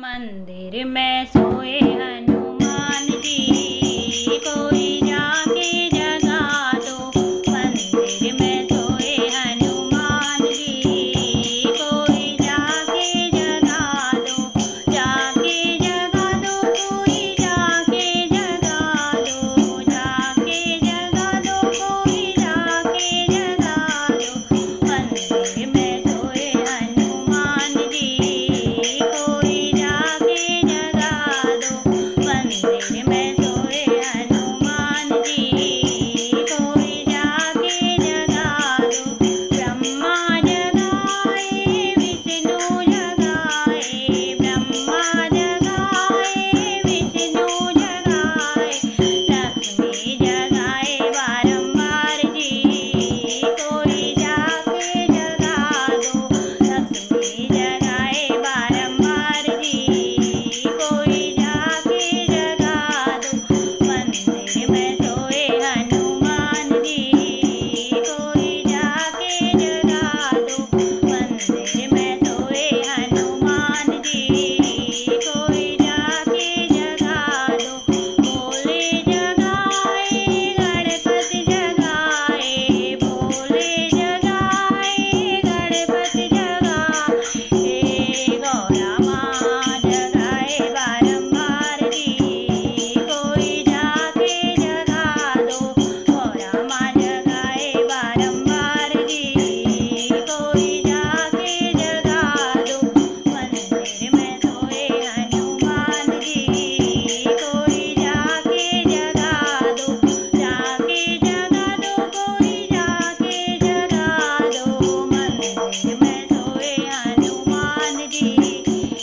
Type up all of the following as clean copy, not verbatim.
मंदिर में सोए हनुमान जी, कोई जाके जगा दो। मंदिर में सोए हनुमान जी, कोई जाके जगा दो। जाके जगा दो, कोई जाके जगा दो। जाके जगा दो, कोई जाके जगा दो। मंदिर में सोए हनुमान जी, कोई जाके जगा दो। मंदिर में सोए हनुमान जी, कोई जाके जगा दो। ब्रह्मा जगाए, विष्णु जगाए। ब्रह्मा जगाए, विष्णु जगाए। लक्ष्मी जगाए बारंबार जी, कोई जाके जगा दो। लक्ष्मी जगाए बारंबार जी, कोई जाके जगा दो। मंदिर में सोए हनुमान जी, कोई जाके जगा दो। मंदिर में सोए हनुमान जी, कोई जाके जगा दो। भोले जगाए, गणपति जगाए। भोले जगाए, गणपति जगाए। गौरा माँ जगाए बारंबार जी, कोई जाके जगा दो। गौरा माँ जगाए बारंबार जी, कोई जाके जगा दो। मंदिर में सोए हनुमान जी, कोई जाके जगा दो। जाके जगा दो, कोई जाके जगा दो। मंदिर में सोए हनुमान जी,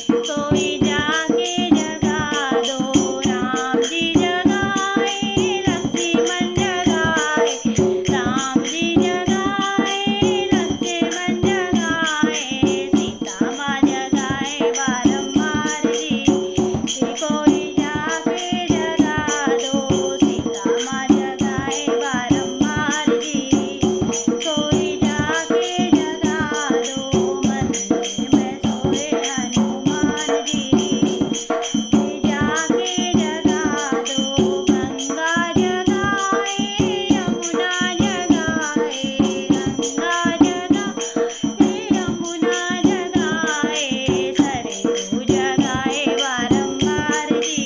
कोई जाके जगा दो। राम जी जगाए, लक्ष्मण जगाए। राम जी जगाए, लक्ष्मण जगाए। सीता माँ जगाए बारंबार जी, कोई जाके जगा दो। सीता माँ जगाए बारंबार जी, कोई जाके जगा दो। मंदिर में सोए हनुमान जी, कोई जाके जगा दो। गंगा जगाए, यमुना जगाए। गंगा जगाए, यमुना जगाए। सरयू जगाए बारंबार जी,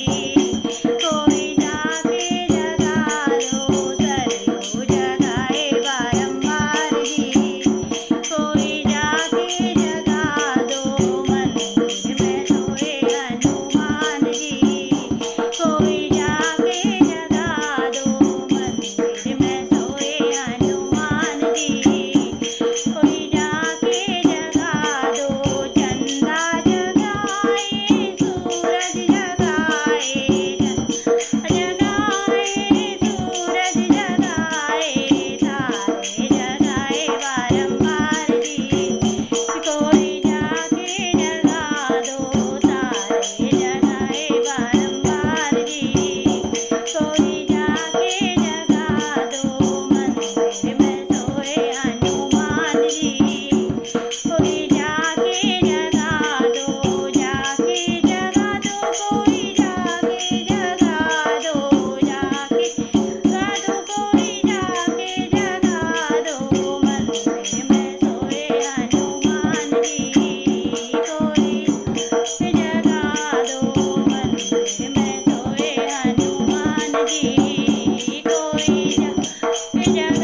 कोई जाके जगा दो। सरयू जगाए बारंबार जी, कोई जाके जगा दो। मंदिर में सोए हनुमान जी, कोई जाके जगा दो। मंदिर में सोए हनुमान जी, कोई जाके जगा दो। चंदा जगाए, सूरज जगाए। जगाए, सूरज जगाए। तारे जगाए बारंबार जी, कोई जाके जगा दो। तारे जगाए बारंबार जी, कोई जाके जगा दो। मंदिर में सोए हनुमान जी, कोई जाके जगा दो। जाके जगा दो, कोई जाके जगा दो। जाके जगा दो, कोई जाके जगा दो। मंदिर में सोए हनुमान जी, कोई जगा दो। मंदिर में सोए हनुमान जी, कोई जगा